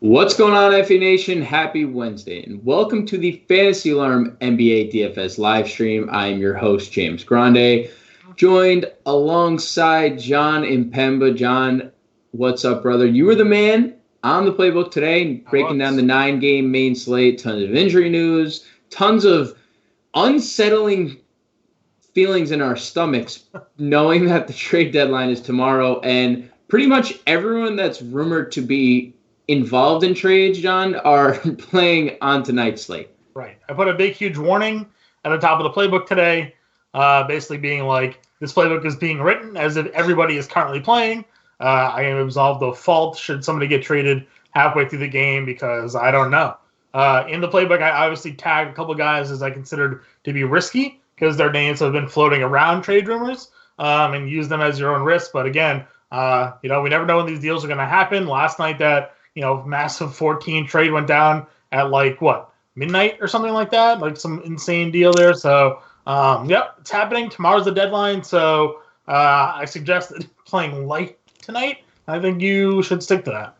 What's going on, FA Nation? Happy Wednesday, and welcome to the Fantasy Alarm NBA DFS live stream. I am your host, James Grande, joined alongside Jon Impemba. John, what's up, brother? You were the man on the playbook today, breaking down the 9-game main slate, tons of injury news, tons of unsettling feelings in our stomachs, knowing that the trade deadline is tomorrow, and pretty much everyone that's rumored to be involved in trades, John, are playing on tonight's slate. Right. I put a big, huge warning at the top of the playbook today, basically being like, this playbook is being written as if everybody is currently playing. I am absolved of fault should somebody get traded halfway through the game because I don't know. In the playbook, I obviously tagged a couple guys as I considered to be risky because their names have been floating around trade rumors, and use them as your own risk. But again, we never know when these deals are going to happen. Last night that massive 14 trade went down at midnight or something like that, like some insane deal there. So, it's happening. Tomorrow's the deadline. So I suggest playing light tonight. I think you should stick to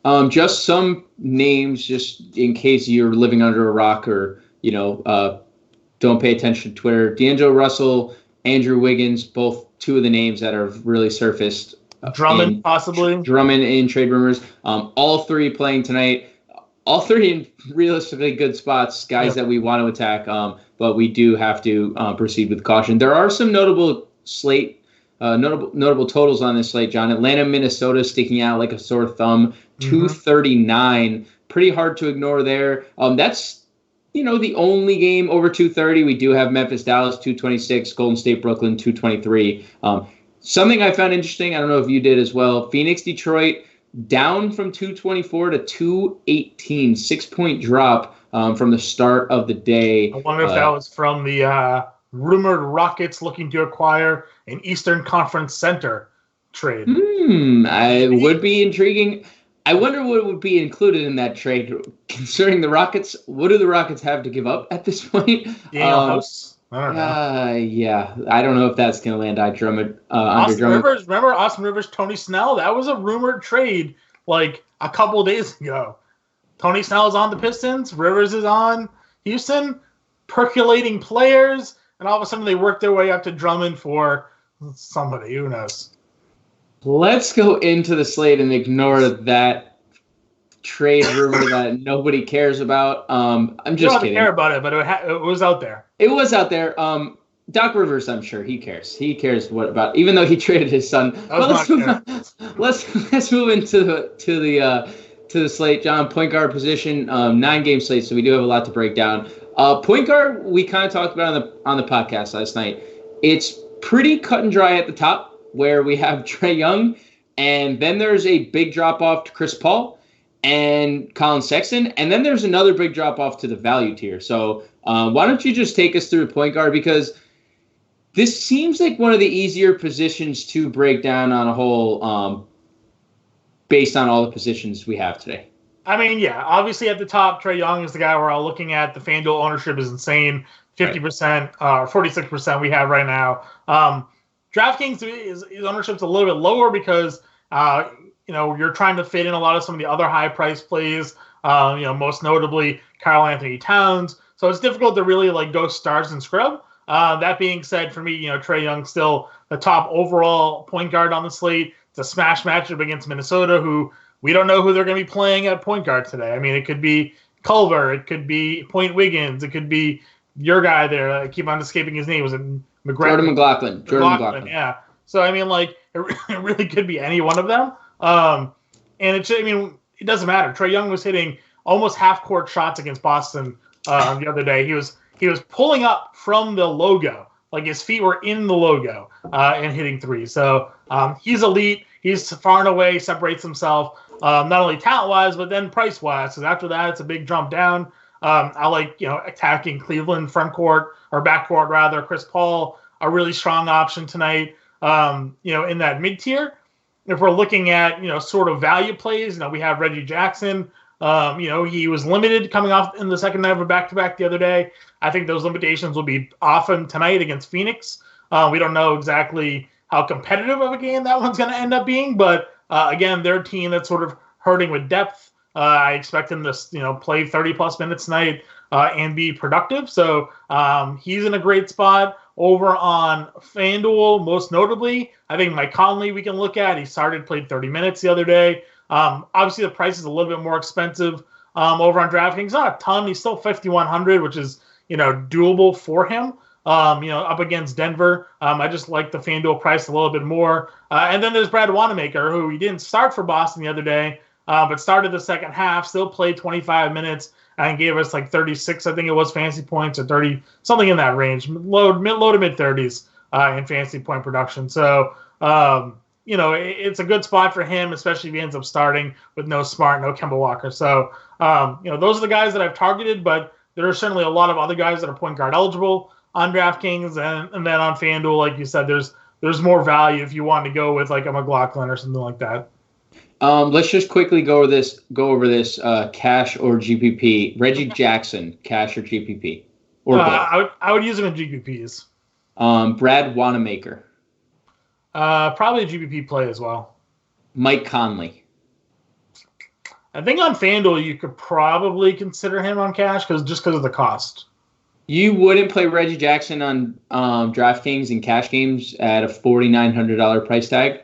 that. Just some names, just in case you're living under a rock or, don't pay attention to Twitter. D'Angelo Russell, Andrew Wiggins, both two of the names that are really surfaced. Drummond, possibly. Drummond in trade rumors. All three playing tonight. All three in realistically good spots, guys that we want to attack, but we do have to proceed with caution. There are some notable totals on this slate, John. Atlanta, Minnesota sticking out like a sore thumb. 239. Pretty hard to ignore there. That's the only game over 230. We do have Memphis, Dallas, 226. Golden State, Brooklyn, 223. Something I found interesting, I don't know if you did as well, Phoenix, Detroit, down from 224 to 218, 6-point drop from the start of the day. I wonder if that was from the rumored Rockets looking to acquire an Eastern Conference center trade. It would be intriguing. I wonder what would be included in that trade, concerning the Rockets. What do the Rockets have to give up at this point? Daniel House. I don't know. Yeah, I don't know if that's going to land under Drummond. Rivers, remember Austin Rivers, Tony Snell? That was a rumored trade like a couple of days ago. Tony Snell is on the Pistons. Rivers is on Houston. Percolating players. And all of a sudden they work their way up to Drummond for somebody. Who knows? Let's go into the slate and ignore that trade rumor that nobody cares about. I'm just kidding. I don't care about it, but it was out there. It was out there. Doc Rivers, I'm sure he cares. He cares what about, even though he traded his son. Let's move into the slate, John. Point guard position, 9-game slate, so we do have a lot to break down. Point guard, we kind of talked about on the podcast last night. It's pretty cut and dry at the top, where we have Trae Young, and then there's a big drop off to Chris Paul and Colin Sexton, and then there's another big drop off to the value tier. So why don't you just take us through point guard, because this seems like one of the easier positions to break down on a whole, based on all the positions we have today. I mean, yeah, obviously at the top, Trae Young is the guy we're all looking at. The FanDuel ownership is insane, 50%, 46% we have right now. DraftKings, his ownership's a little bit lower because you're trying to fit in a lot of some of the other high-priced plays, most notably Karl-Anthony Towns. So it's difficult to really go stars and scrub. That being said, for me, Trae Young's still the top overall point guard on the slate. It's a smash matchup against Minnesota, who we don't know who they're going to be playing at point guard today. I mean, it could be Culver. It could be Point Wiggins. It could be your guy there. I keep on escaping his name. Was it Jordan McLaughlin? Jordan McLaughlin. Yeah. So, I mean, it really could be any one of them. And it doesn't matter. Trae Young was hitting almost half-court shots against Boston the other day. He was pulling up from the logo, like his feet were in the logo, and hitting threes. So he's elite. He's far and away separates himself, not only talent-wise, but then price-wise. Because after that, it's a big jump down. I like attacking Cleveland frontcourt or backcourt rather. Chris Paul, a really strong option tonight. In that mid-tier. If we're looking at, sort of value plays, we have Reggie Jackson. He was limited coming off in the second night of a back-to-back the other day. I think those limitations will be off him tonight against Phoenix. We don't know exactly how competitive of a game that one's going to end up being, but again, they're a team that's sort of hurting with depth. I expect him to, play 30-plus minutes tonight and be productive. So he's in a great spot. Over on FanDuel, most notably, I think Mike Conley we can look at. He played 30 minutes the other day. Obviously, the price is a little bit more expensive over on DraftKings. Not a ton. He's still 5,100, which is, doable for him. Up against Denver. I just like the FanDuel price a little bit more. And then there's Brad Wanamaker, who he didn't start for Boston the other day, but started the second half, still played 25 minutes, and gave us like 36, I think it was, fantasy points, or 30, something in that range, low to mid 30s in fantasy point production. So, it's a good spot for him, especially if he ends up starting with no Smart, no Kemba Walker. So, those are the guys that I've targeted, but there are certainly a lot of other guys that are point guard eligible on DraftKings, and then on FanDuel, like you said, there's more value if you want to go with like a McLaughlin or something like that. Let's just quickly go over this cash or GPP. Reggie Jackson, cash or GPP, or both. I would use him in GPPs. Brad Wanamaker. Probably a GPP play as well. Mike Conley. I think on FanDuel you could probably consider him on cash because of the cost. You wouldn't play Reggie Jackson on DraftKings and cash games at a $4,900 price tag?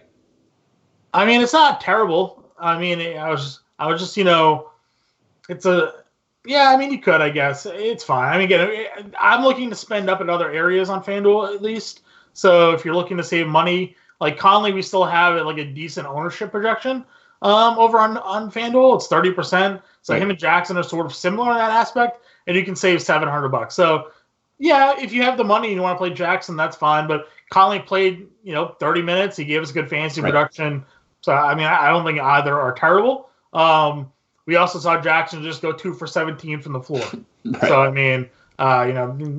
I mean, it's not terrible. I mean, I was just, it's you could, I guess. It's fine. I mean, again, I'm looking to spend up in other areas on FanDuel at least. So if you're looking to save money, like Conley, we still have like a decent ownership projection over on FanDuel. It's 30%. So Him and Jackson are sort of similar in that aspect. And you can save $700. So, yeah, if you have the money and you want to play Jackson, that's fine. But Conley played, 30 minutes. He gave us a good fantasy production. So, I mean, I don't think either are terrible. We also saw Jackson just go 2 for 17 from the floor. Right. So, I mean,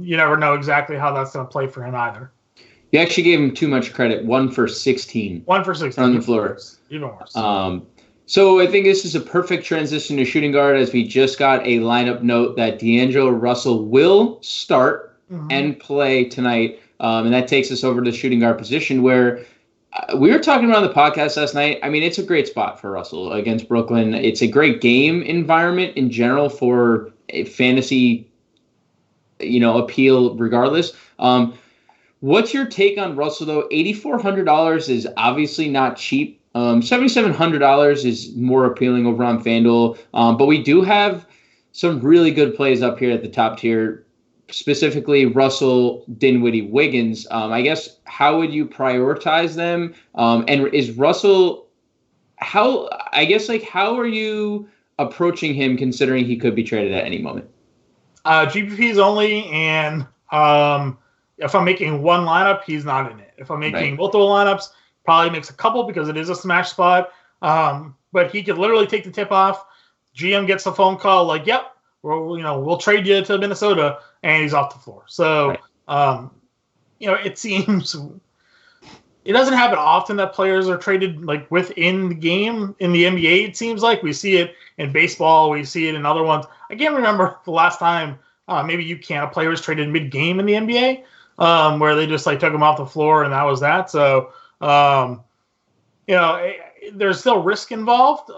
you never know exactly how that's going to play for him either. You actually gave him too much credit. 1 for 16. 1 for 16. On the floor. Even worse. So I think this is a perfect transition to shooting guard, as we just got a lineup note that D'Angelo Russell will start and play tonight. And that takes us over to the shooting guard position, where we were talking about on the podcast last night. I mean, it's a great spot for Russell against Brooklyn. It's a great game environment in general for a fantasy, appeal regardless. What's your take on Russell, though? $8,400 is obviously not cheap. $7,700 is more appealing over on FanDuel, but we do have some really good plays up here at the top tier, specifically Russell, Dinwiddie, Wiggins. I guess, how would you prioritize them? And is Russell, how are you approaching him, considering he could be traded at any moment? GPPs only, and if I'm making one lineup, he's not in it. If I'm making multiple lineups, probably makes a couple because it is a smash spot. But he could literally take the tip off. GM gets a phone call like, "Yep, we'll trade you to Minnesota," and he's off the floor. So, it seems it doesn't happen often that players are traded like within the game in the NBA. It seems like we see it in baseball, we see it in other ones. I can't remember the last time. Maybe you can. A player was traded mid-game in the NBA, where they just like took him off the floor and that was that. So. There's still risk involved.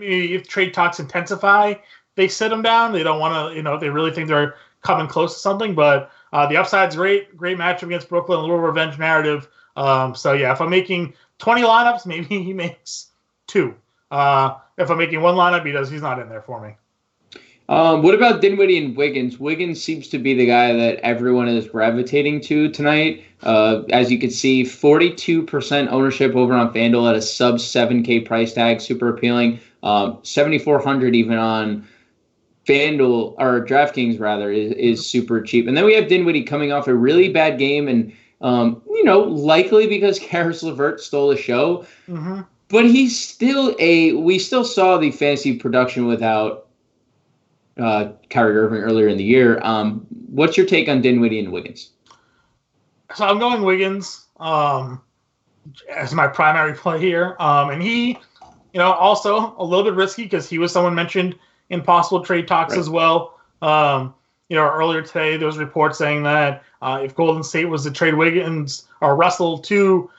If trade talks intensify, they sit them down. They don't want to, if they really think they're coming close to something. But the upside's great matchup against Brooklyn, a little revenge narrative. If I'm making 20 lineups, maybe he makes 2. If I'm making one lineup, he's not in there for me. What about Dinwiddie and Wiggins? Wiggins seems to be the guy that everyone is gravitating to tonight. As you can see, 42% ownership over on FanDuel at a sub 7K price tag, super appealing. 7,400 even on FanDuel, or DraftKings rather, is super cheap. And then we have Dinwiddie coming off a really bad game, and likely because Karis LeVert stole the show. Mm-hmm. But he's still we still saw the fantasy production without Kyrie Irving earlier in the year. What's your take on Dinwiddie and Wiggins? So I'm going Wiggins as my primary play here. And he, also a little bit risky because he was someone mentioned in possible trade talks as well. Earlier today there was reports saying that if Golden State was to trade Wiggins or Russell to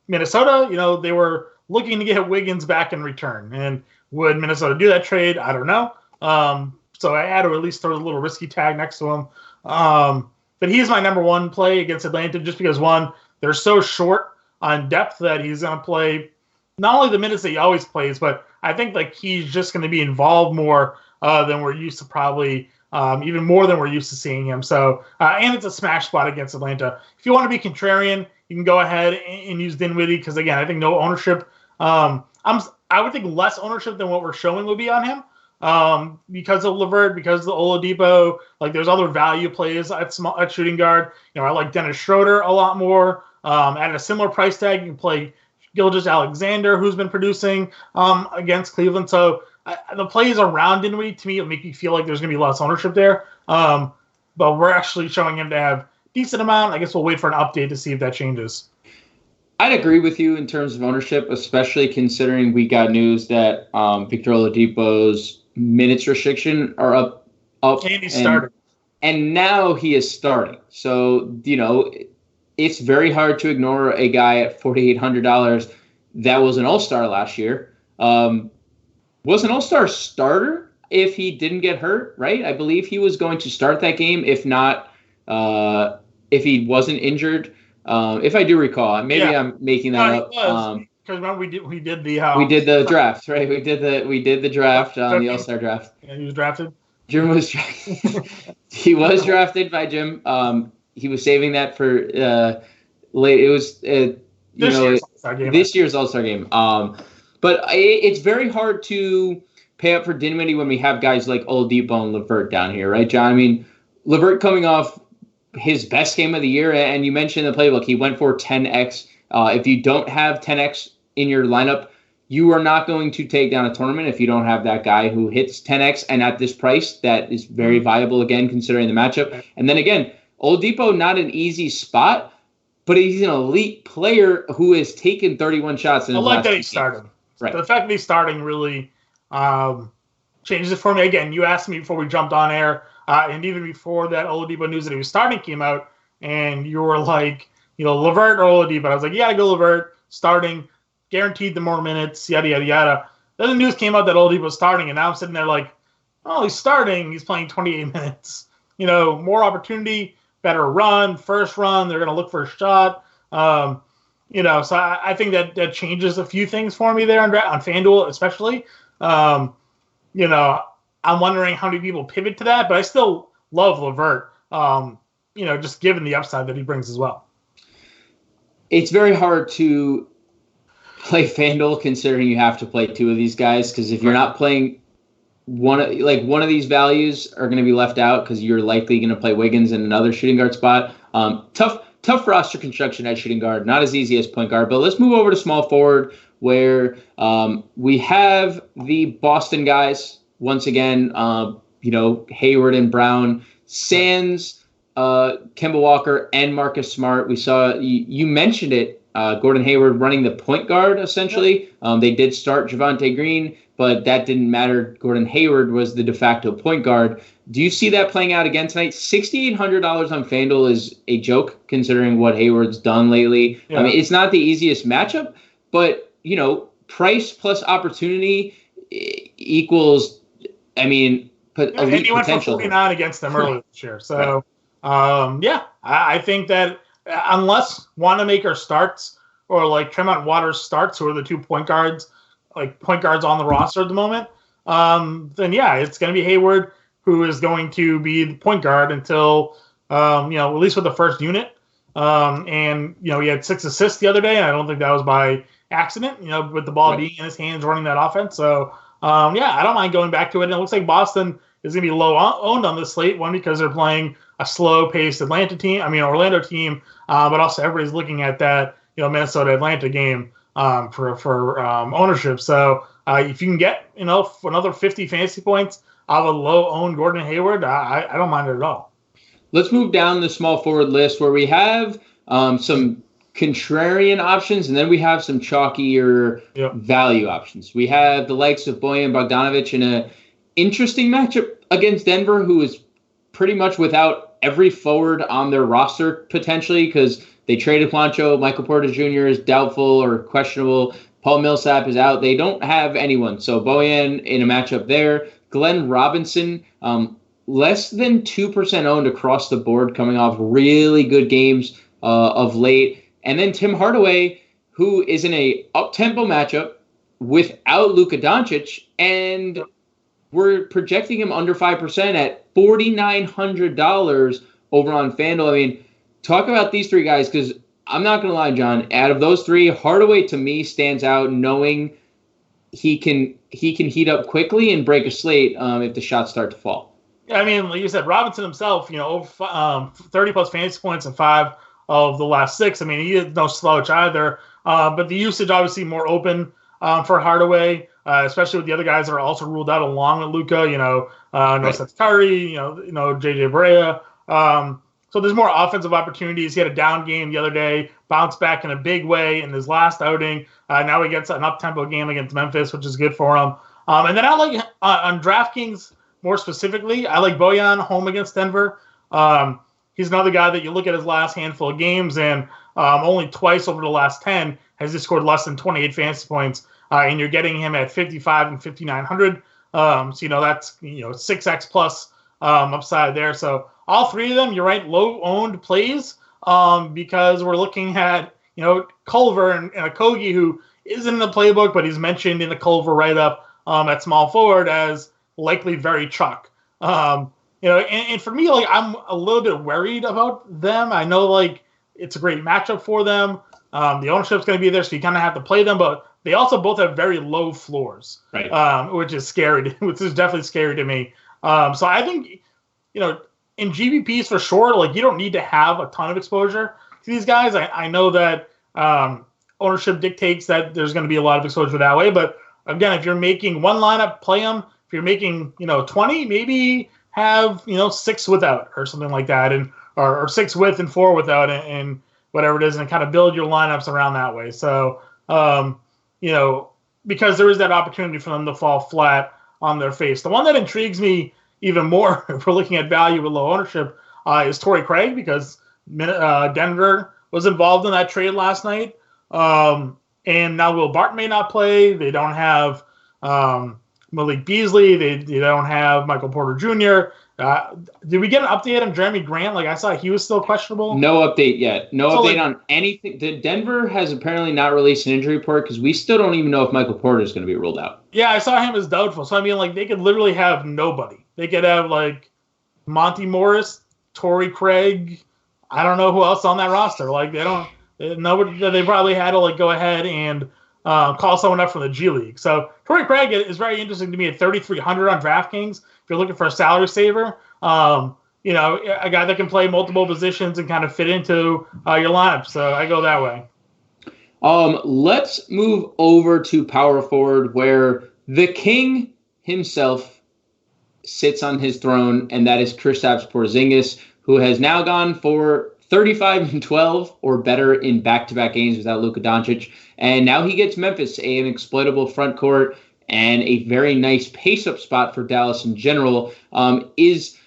Minnesota, they were looking to get Wiggins back in return. And would Minnesota do that trade? I don't know. So I had to at least throw a little risky tag next to him. But he's my number one play against Atlanta just because, one, they're so short on depth that he's going to play not only the minutes that he always plays, but I think like he's just going to be involved more than we're used to, probably even more than we're used to seeing him. So, and it's a smash spot against Atlanta. If you want to be contrarian, you can go ahead and use Dinwiddie because, again, I think no ownership. I would think less ownership than what we're showing would be on him because of LeVert, because of the Oladipo. Like, there's other value plays at shooting guard. I like Dennis Schroeder a lot more. At a similar price tag, you can play Gilgeous-Alexander, who's been producing against Cleveland. So the plays around Dinwiddie, to me, will make me feel like there's going to be less ownership there. But we're actually showing him to have decent amount. I guess we'll wait for an update to see if that changes. I'd agree with you in terms of ownership, especially considering we got news that Victor Oladipo's minutes restriction are up. And he's starting. And now he is starting. So, it's very hard to ignore a guy at $4,800 that was an all-star last year. Was an all-star starter if he didn't get hurt, right? I believe he was going to start that game, if not, if he wasn't injured. If I do recall, maybe I'm making that up. Because remember we did the draft, right? We did the draft, the All-Star draft. Yeah, he was drafted. Jim was he was drafted by Jim. He was saving that for late. It was this year's All-Star game. But it's very hard to pay up for Dinwiddie when we have guys like Oladipo and LeVert down here, right, John? I mean, LeVert coming off his best game of the year, and you mentioned the playbook. He went for 10x. If you don't have 10x in your lineup, you are not going to take down a tournament if you don't have that guy who hits 10x, and at this price, that is very viable, again, considering the matchup. And then again, Oladipo, not an easy spot, but he's an elite player who has taken 31 shots in the last 2 games. I like that he started. Right. The fact that he's starting really changes it for me. Again, you asked me before we jumped on air, and even before that Oladipo news that he was starting came out, and you were like, LeVert or Oladipo. I was like, yeah, go LeVert, starting, guaranteed the more minutes, yada, yada, yada. Then the news came out that Oladipo was starting, and now I'm sitting there like, oh, he's starting. He's playing 28 minutes. More opportunity, better run, first run. They're going to look for a shot. So I think that changes a few things for me there on FanDuel, especially. I'm wondering how many people pivot to that, but I still love LeVert, just given the upside that he brings as well. It's very hard to play FanDuel considering you have to play two of these guys, because if you're not playing one of these values are going to be left out because you're likely going to play Wiggins in another shooting guard spot. Tough roster construction at shooting guard, not as easy as point guard. But let's move over to small forward, where we have the Boston guys once again. Hayward and Brown, sans Kemba Walker and Marcus Smart. We saw you mentioned it. Gordon Hayward running the point guard essentially. They did start Javonte Green, but that didn't matter. Gordon Hayward was the de facto point guard. Do you see that playing out again tonight? $6,800 on FanDuel is a joke considering what Hayward's done lately. Yeah. I mean, it's not the easiest matchup, but, price plus opportunity equals, elite potential. And he went for 49 against them earlier this year. So, I think that unless Wanamaker starts or like Tremont Waters starts, who are the 2 point guards on the roster at the moment, then it's going to be Hayward who is going to be the point guard until, at least with the first unit. He had 6 assists the other day, and I don't think that was by accident, with the ball being in his hands running that offense. So, I don't mind going back to it. And it looks like Boston is going to be low owned on this slate, one because they're playing a slow-paced Orlando team, but also everybody's looking at that, Minnesota-Atlanta game for ownership. So if you can get, another 50 fantasy points out of a low-owned Gordon Hayward, I don't mind it at all. Let's move down the small forward list where we have some contrarian options, and then we have some chalkier value options. We have the likes of Bojan Bogdanovic in an interesting matchup against Denver, who is pretty much without every forward on their roster potentially because they traded Juancho. Michael Porter Jr. is doubtful or questionable. Paul Millsap is out. They don't have anyone. So Bojan in a matchup there. Glenn Robinson, less than 2% owned across the board, coming off really good games of late. And then Tim Hardaway, who is in a up-tempo matchup without Luka Doncic, and we're projecting him under 5% at $4,900 over on FanDuel. I mean, talk about these three guys, because I'm not going to lie, John. Out of those three, Hardaway to me stands out, knowing he can heat up quickly and break a slate if the shots start to fall. Yeah, I mean, like you said, Robinson himself, over 30 plus fantasy points in 5 of the last 6. I mean, he is no slouch either. But the usage obviously more open for Hardaway, especially with the other guys that are also ruled out along with Luka. No Seth Curry, JJ Barea. So there's more offensive opportunities. He had a down game the other day, bounced back in a big way in his last outing. Now he gets an up-tempo game against Memphis, which is good for him. And then I like on DraftKings more specifically, I like Bojan home against Denver. He's another guy that you look at his last handful of games, and only twice over the last 10 has he scored less than 28 fantasy points, and you're getting him at 55 and 5,900. So that's 6x plus upside there. So all three of them, you're right, low-owned plays because we're looking at Culver and Okogie, who isn't in the playbook, but he's mentioned in the Culver write-up at small forward as likely very chalk. And for me, I'm a little bit worried about them. I know, it's a great matchup for them. The ownership's going to be there, so you kind of have to play them. But they also both have very low floors, right? Which is scary. Which is definitely scary to me. So I think, in GBPs for sure, you don't need to have a ton of exposure to these guys. I know that ownership dictates that there's going to be a lot of exposure that way. But again, if you're making one lineup, play them. If you're making 20, maybe have 6 without or something like that, and or 6 with and 4 without, and whatever it is, and kind of build your lineups around that way. So because there is that opportunity for them to fall flat on their face. The one that intrigues me even more, if we're looking at value with low ownership, is Torrey Craig, because Denver was involved in that trade last night, and now Will Barton may not play. They don't have Malik Beasley. They don't have Michael Porter Jr. Did we get an update on Jeremy Grant? I saw he was still questionable. No update yet. No update on anything. Denver has apparently not released an injury report because we still don't even know if Michael Porter is going to be ruled out. Yeah, I saw him as doubtful. So, I mean, they could literally have nobody. They could have, Monty Morris, Torrey Craig. I don't know who else on that roster. They probably had to, go ahead and call someone up from the G League. So Torrey Craig is very interesting to me at 3,300 on DraftKings. If you're looking for a salary saver, a guy that can play multiple positions and kind of fit into your lineup. So I go that way. Let's move over to power forward, where the king himself sits on his throne, and that is Kristaps Porzingis, who has now gone for 35 and 12 or better in back-to-back games without Luka Doncic. And now he gets Memphis, an exploitable front court and a very nice pace-up spot for Dallas in general. Is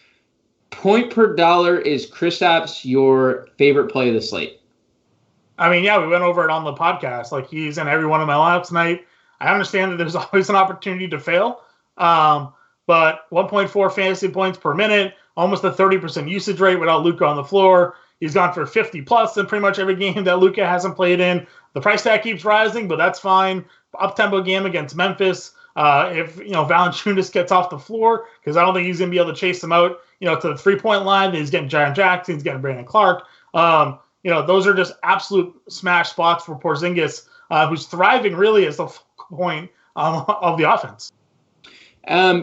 point per dollar, is Kristaps your favorite play of the slate? I mean, yeah, we went over it on the podcast. He's in every one of my lineups tonight. I understand that there's always an opportunity to fail. But 1.4 fantasy points per minute, almost a 30% usage rate without Luka on the floor. He's gone for 50-plus in pretty much every game that Luka hasn't played in. The price tag keeps rising, but that's fine. Up-tempo game against Memphis. If Valanciunas gets off the floor, because I don't think he's going to be able to chase him out, to the three-point line. He's getting Jaren Jackson. He's getting Brandon Clark. Those are just absolute smash spots for Porzingis, who's thriving really as the point of the offense.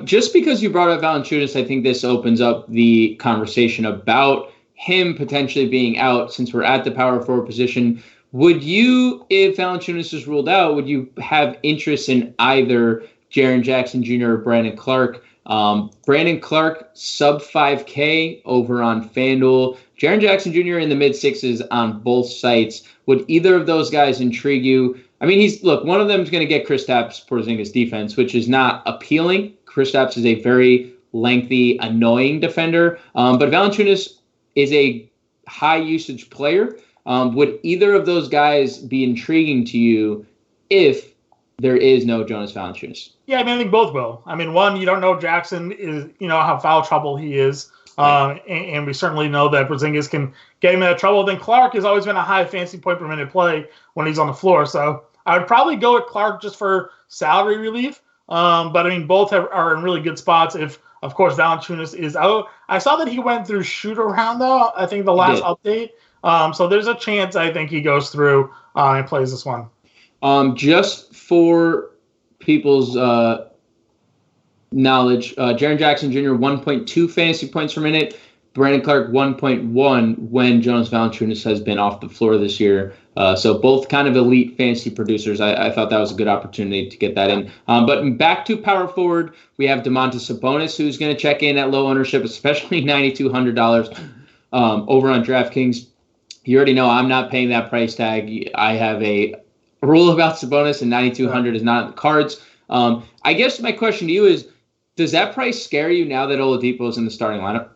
Just because you brought up Valanciunas, I think this opens up the conversation about him potentially being out, since we're at the power forward position. Would you, if Valanciunas is ruled out, would you have interest in either Jaren Jackson Jr. or Brandon Clark? Brandon Clark, sub 5K over on FanDuel. Jaren Jackson Jr. in the mid-6s on both sites. Would either of those guys intrigue you? I mean, one of them is going to get Kristaps Porzingis defense, which is not appealing. Kristaps is a very lengthy, annoying defender. But Valanciunas is a high-usage player. Would either of those guys be intriguing to you if there is no Jonas Valanciunas. Yeah, I mean, I think both will. I mean, one, you don't know Jackson is, how foul trouble he is. And we certainly know that Porzingis can get him in that trouble. Then Clark has always been a high fantasy point per minute play when he's on the floor. So I would probably go with Clark just for salary relief. But I mean, both are in really good spots if, of course, Valanciunas is out. I saw that he went through shoot around, though, I think the last update. So there's a chance I think he goes through and plays this one. Just for people's knowledge, Jaren Jackson Jr. 1.2 fantasy points per minute, Brandon Clark 1.1 when Jonas Valanciunas has been off the floor this year. So both kind of elite fantasy producers. I thought that was a good opportunity to get that in. But back to power forward, we have Domantas Sabonis, who's going to check in at low ownership, especially $9,200 over on DraftKings. You already know I'm not paying that price tag. I have a rule about Sabonis, and $9,200 is not in the cards. I guess my question to you is, does that price scare you now that Oladipo is in the starting lineup?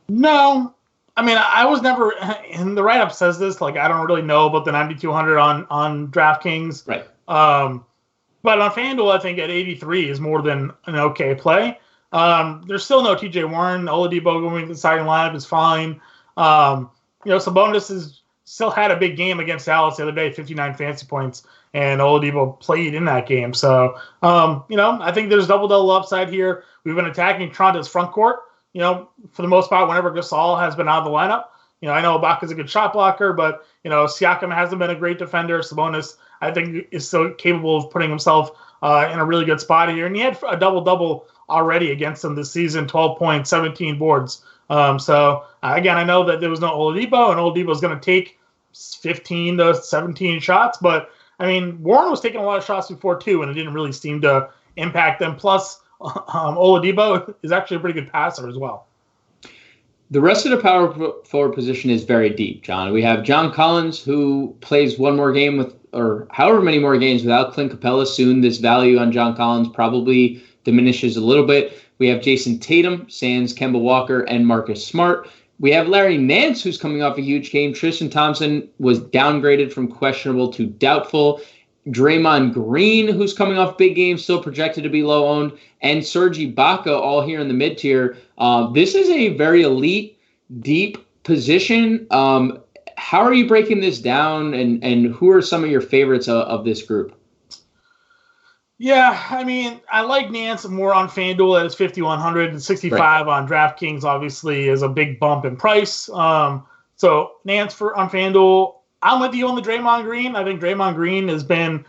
No. I mean, I was never, and the write-up says this, like, I don't really know about the $9,200 on DraftKings. Right. But on FanDuel, I think at 83 is more than an okay play. There's still no TJ Warren. Oladipo going to the starting lineup is fine. Sabonis has still had a big game against Dallas the other day, 59 fantasy points, and Oladipo played in that game. So, I think there's double-double upside here. We've been attacking Toronto's front court, for the most part, whenever Gasol has been out of the lineup. I know Ibaka's a good shot blocker, but, Siakam hasn't been a great defender. Sabonis, I think, is still capable of putting himself in a really good spot here. And he had a double-double already against them this season, 12 points, 17 boards. Again, I know that there was no Oladipo, and Oladipo is going to take 15 to 17 shots. But, I mean, Warren was taking a lot of shots before, too, and it didn't really seem to impact them. Plus, Oladipo is actually a pretty good passer as well. The rest of the power forward position is very deep, John. We have John Collins, who plays one more game or however many more games without Clint Capella. Soon this value on John Collins probably diminishes a little bit. We have Jason Tatum, sans Kemba Walker, and Marcus Smart. We have Larry Nance, who's coming off a huge game. Tristan Thompson was downgraded from questionable to doubtful. Draymond Green, who's coming off big games, still projected to be low owned, and Serge Ibaka, all here in the mid tier. This is a very elite, deep position. How are you breaking this down, and who are some of your favorites of this group? Yeah, I mean, I like Nance more on FanDuel at his 5,100 and 65 on DraftKings. Obviously, is a big bump in price. So Nance on FanDuel. I'm with you on the Draymond Green. I think Draymond Green has been,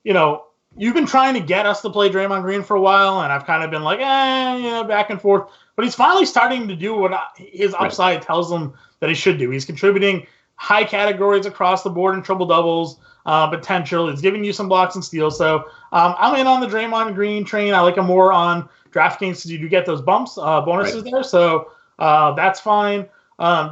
you've been trying to get us to play Draymond Green for a while, and I've kind of been like, back and forth. But he's finally starting to do what his upside tells him that he should do. He's contributing high categories across the board in triple doubles. Potential. He's giving you some blocks and steals. So I'm in on the Draymond Green train. I like him more on DraftKings because you do get those bonuses there. So that's fine.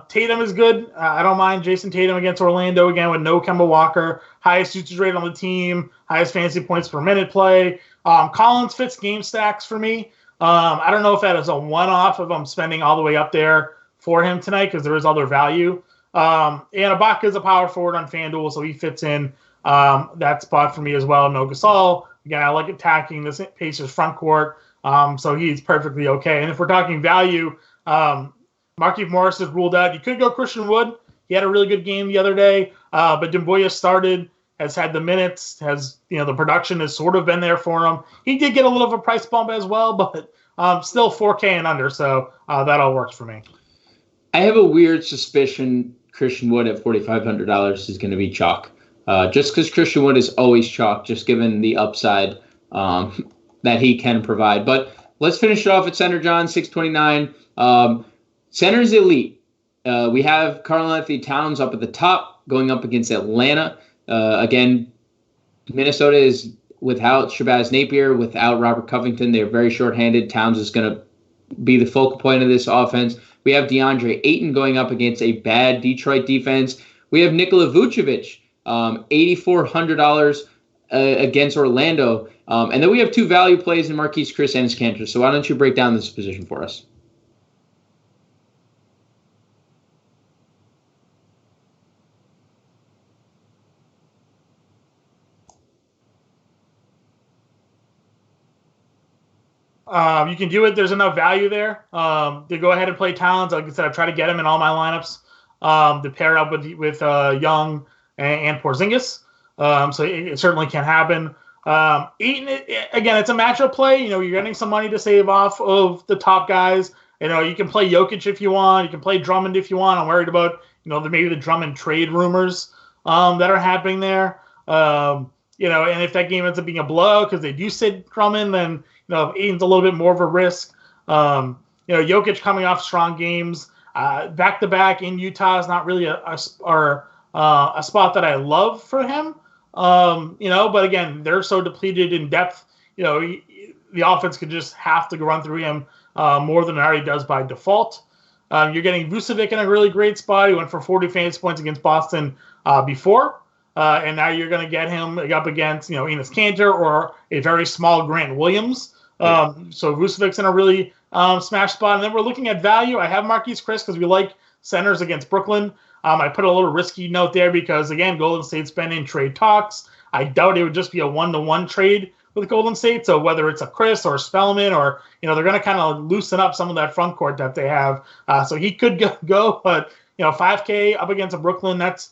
Tatum is good. I don't mind Jason Tatum against Orlando again with no Kemba Walker. Highest usage rate on the team. Highest fantasy points per minute play. Collins fits game stacks for me. I don't know if that is a one-off if I'm spending all the way up there for him tonight because there is other value. And Ibaka is a power forward on FanDuel, so he fits in that spot for me as well. No Gasol. Again, I like attacking this Pacers front court, so he's perfectly okay. And if we're talking value, Markieff Morris is ruled out. You could go Christian Wood. He had a really good game the other day, but Demboya started, has had the minutes, the production has sort of been there for him. He did get a little of a price bump as well, but still 4K and under, so that all works for me. I have a weird suspicion Christian Wood at $4,500 is going to be chalk. Just because Christian Wood is always chalk, just given the upside that he can provide. But let's finish it off at center, John, 629. Center's elite. We have Karl-Anthony Towns up at the top, going up against Atlanta. Again, Minnesota is without Shabazz Napier, without Robert Covington. They're very shorthanded. Towns is going to be the focal point of this offense. We have DeAndre Ayton going up against a bad Detroit defense. We have Nikola Vucevic, $8,400 against Orlando. And then we have two value plays in Marquise Chris and Kanter. So why don't you break down this position for us? You can do it. There's enough value there to go ahead and play Towns. Like I said, I've tried to get him in all my lineups to pair up with Young and Porzingis. So it certainly can happen. Ayton, again, it's a matchup play. You know, you're getting some money to save off of the top guys. You know, you can play Jokic if you want. You can play Drummond if you want. I'm worried about, maybe the Drummond trade rumors that are happening there. And if that game ends up being a blowout because they do sit Drummond, then, Ayton's a little bit more of a risk. Jokic coming off strong games. Back-to-back in Utah is not really a spot that I love for him. But again, they're so depleted in depth, the offense could just have to run through him more than it already does by default. You're getting Vucevic in a really great spot. He went for 40 fantasy points against Boston before. And now you're going to get him up against, Enes Kanter or a very small Grant Williams. So Vucevic's in a really smash spot. And then we're looking at value. I have Marquise Chris because we like centers against Brooklyn. I put a little risky note there because, again, Golden State's been in trade talks. I doubt it would just be a 1-to-1 trade with Golden State. So whether it's a Chris or a Spellman or, they're going to kind of loosen up some of that front court that they have. So he could go, but, 5K up against a Brooklyn, that's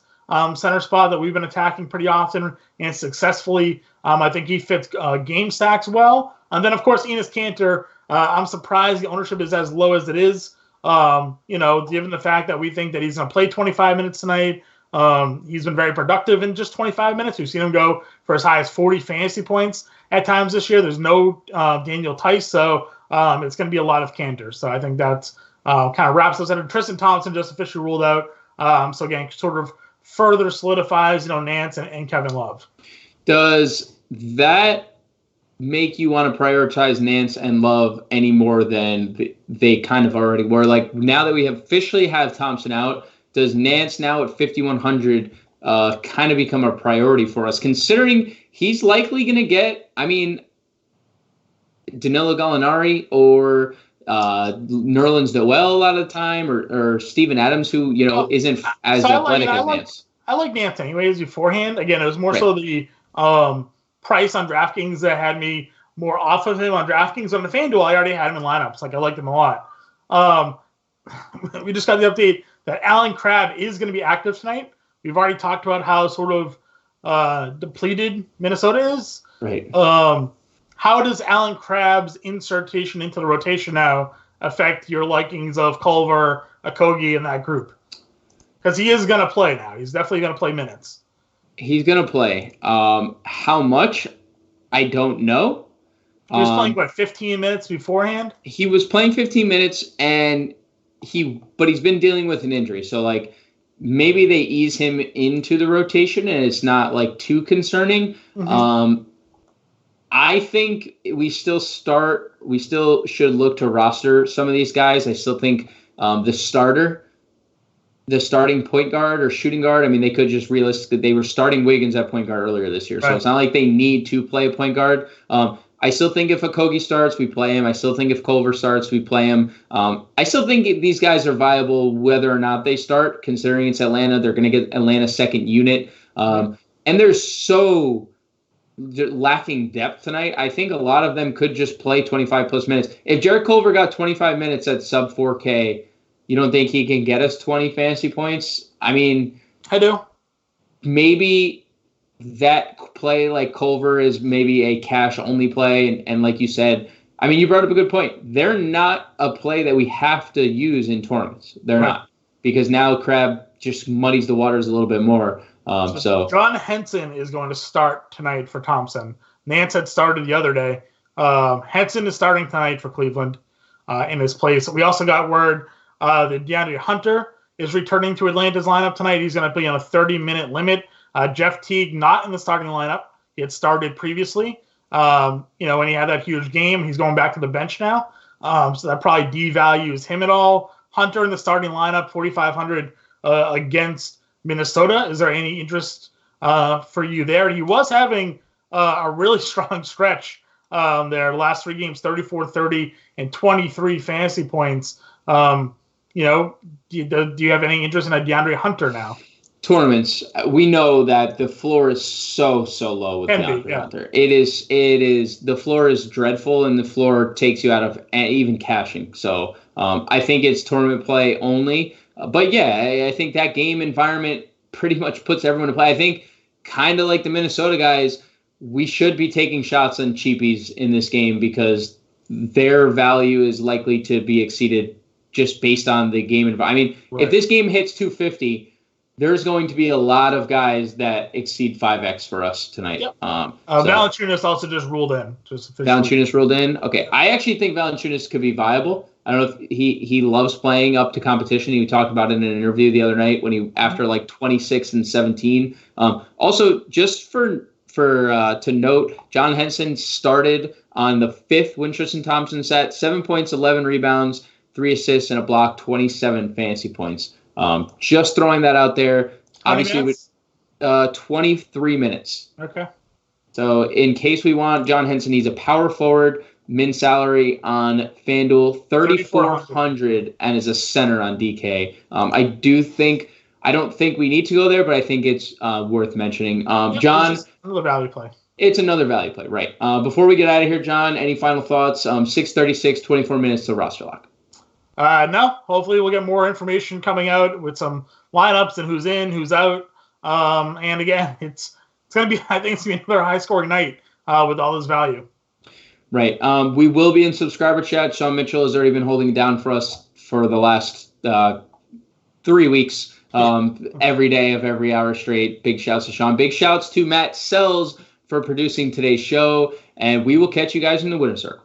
center spot that we've been attacking pretty often and successfully. I think he fits game stacks well. And then, of course, Enes Kanter, I'm surprised the ownership is as low as it is. Given the fact that we think that he's going to play 25 minutes tonight, he's been very productive in just 25 minutes. We've seen him go for as high as 40 fantasy points at times this year. There's no Daniel Tice, so it's going to be a lot of Kanter. So I think that's kind of wraps us up. Tristan Thompson just officially ruled out. So again, sort of further solidifies, Nance and Kevin Love. Does that make you want to prioritize Nance and Love any more than they kind of already were? Like, now that we have officially have Thompson out, does Nance now at 5,100 kind of become a priority for us, considering he's likely going to get, Danilo Gallinari or Nerlens Noel a lot of the time, or Steven Adams, who, isn't as athletic as Nance. I like Nance anyways beforehand. Again, it was more so the price on DraftKings that had me more off of him on DraftKings. On the FanDuel, I already had him in lineups. Like, I liked him a lot. We just got the update that Allen Crabbe is going to be active tonight. We've already talked about how sort of depleted Minnesota is. Right. How does Allen Crabbe's insertion into the rotation now affect your likings of Culver, Okogie, and that group? Because he is going to play now. He's definitely going to play minutes. He's going to play. How much? I don't know. He was playing, 15 minutes beforehand? He was playing 15 minutes, but he's been dealing with an injury. So, maybe they ease him into the rotation, and it's not, too concerning. Mm-hmm. I think we still should look to roster some of these guys. I still think the starting point guard or shooting guard, they could just realistically, they were starting Wiggins at point guard earlier this year. Right. So it's not like they need to play a point guard. I still think if Okogie starts, we play him. I still think if Culver starts, we play him. I still think these guys are viable whether or not they start, considering it's Atlanta. They're going to get Atlanta's second unit. And they're so lacking depth tonight. I think a lot of them could just play 25-plus minutes. If Jarrett Culver got 25 minutes at sub 4K, you don't think he can get us 20 fantasy points? I do. Maybe that play like Culver is maybe a cash-only play. And like you said, you brought up a good point. They're not a play that we have to use in tournaments. They're not. Because now Crabbe just muddies the waters a little bit more. So John Henson is going to start tonight for Thompson. Nance had started the other day. Henson is starting tonight for Cleveland in his place. We also got word that DeAndre Hunter is returning to Atlanta's lineup tonight. He's going to be on a 30-minute limit. Jeff Teague not in the starting lineup. He had started previously. When he had that huge game, he's going back to the bench now. So that probably devalues him at all. Hunter in the starting lineup, 4,500 against Minnesota. Is there any interest for you there? He was having a really strong stretch there. Last three games, 34, 30, and 23 fantasy points. Do you have any interest in a DeAndre Hunter now? tournaments, we know that the floor is so low with DeAndre Hunter. It is the floor is dreadful, and the floor takes you out of even cashing. So I think it's tournament play only. But yeah, I think that game environment pretty much puts everyone to play. I think kind of like the Minnesota guys, we should be taking shots on cheapies in this game because their value is likely to be exceeded just based on the game environment. I mean, if this game hits 250, there's going to be a lot of guys that exceed 5x for us tonight. Yep. Valanciunas also just ruled in. Valanciunas ruled in? Okay. I actually think Valanciunas could be viable. I don't know if he loves playing up to competition. He talked about it in an interview the other night when he after like 26 and 17. Also, just for to note, John Henson started on the 5th when Tristan Thompson set, 7 points, 11 rebounds, 3 assists, and a block, 27 fantasy points. Just throwing that out there. Obviously, with 23 minutes. Okay. So in case we want John Henson, he's a power forward, min salary on FanDuel, 3,400, and is a center on DK. I don't think we need to go there, but I think it's worth mentioning. John, another value play. It's another value play, right? Before we get out of here, John, any final thoughts? 6:36, 24 minutes to roster lock. No. Hopefully we'll get more information coming out with some lineups and who's in, who's out. And again, it's going to be, I think it's going to be another high-scoring night with all this value. Right. We will be in subscriber chat. Sean Mitchell has already been holding it down for us for the last 3 weeks. Every day of every hour straight. Big shouts to Sean. Big shouts to Matt Sells for producing today's show. And we will catch you guys in the winner circle.